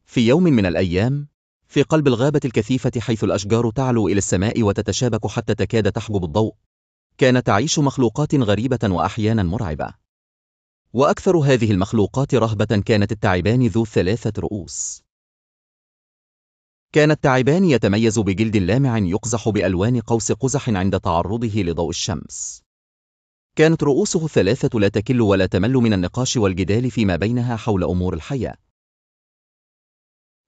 في يوم من الأيام، في قلب الغابة الكثيفة حيث الأشجار تعلو إلى السماء وتتشابك حتى تكاد تحجب الضوء، كانت تعيش مخلوقات غريبة وأحيانا مرعبة. وأكثر هذه المخلوقات رهبة كانت التعبان ذو 3 رؤوس. كان التعبان يتميز بجلد لامع يقزح بألوان قوس قزح عند تعرضه لضوء الشمس. كانت رؤوسه 3 لا تكل ولا تمل من النقاش والجدال فيما بينها حول أمور الحياة.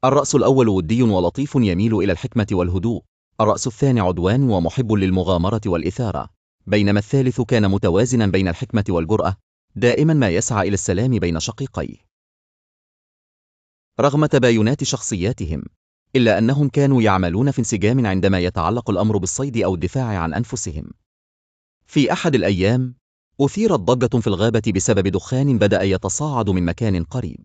الرأس الأول ودي ولطيف يميل إلى الحكمة والهدوء، الرأس الثاني عدوان ومحب للمغامرة والإثارة، بينما الثالث كان متوازنا بين الحكمة والجرأة، دائما ما يسعى إلى السلام بين شقيقيه. رغم تباينات شخصياتهم، إلا أنهم كانوا يعملون في انسجام عندما يتعلق الأمر بالصيد أو الدفاع عن أنفسهم. في أحد الأيام، أثيرت ضجة في الغابة بسبب دخان بدأ يتصاعد من مكان قريب.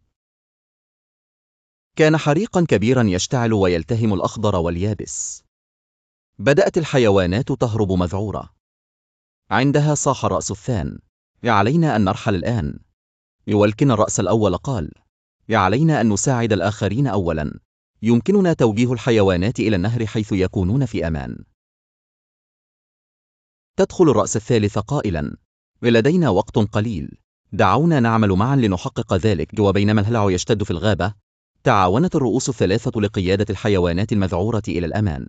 كان حريقا كبيرا يشتعل ويلتهم الأخضر واليابس. بدأت الحيوانات تهرب مذعورة. عندها صاح الرأس الثاني: علينا أن نرحل الآن. ولكن الرأس الأول قال: علينا أن نساعد الآخرين أولا، يمكننا توجيه الحيوانات إلى النهر حيث يكونون في أمان. تدخل الرأس الثالث قائلا: لدينا وقت قليل، دعونا نعمل معا لنحقق ذلك. وبينما الهلع يشتد في الغابة، تعاونت الرؤوس ال3 لقيادة الحيوانات المذعورة إلى الأمان.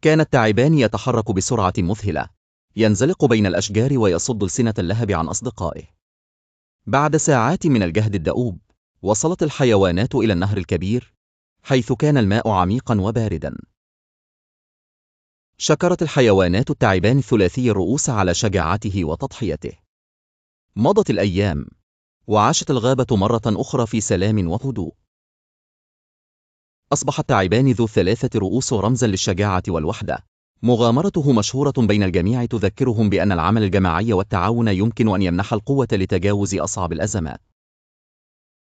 كان التعبان يتحرك بسرعة مذهلة، ينزلق بين الأشجار ويصد ألسنة اللهب عن أصدقائه. بعد ساعات من الجهد الدؤوب، وصلت الحيوانات إلى النهر الكبير، حيث كان الماء عميقا وباردا. شكرت الحيوانات التعبان الثلاثي الرؤوس على شجاعته وتضحيته. مضت الأيام، وعاشت الغابة مرة أخرى في سلام وهدوء. أصبح التعبان ذو 3 رؤوس رمزا للشجاعة والوحدة. مغامرته مشهورة بين الجميع، تذكرهم بأن العمل الجماعي والتعاون يمكن أن يمنح القوة لتجاوز أصعب الأزمات.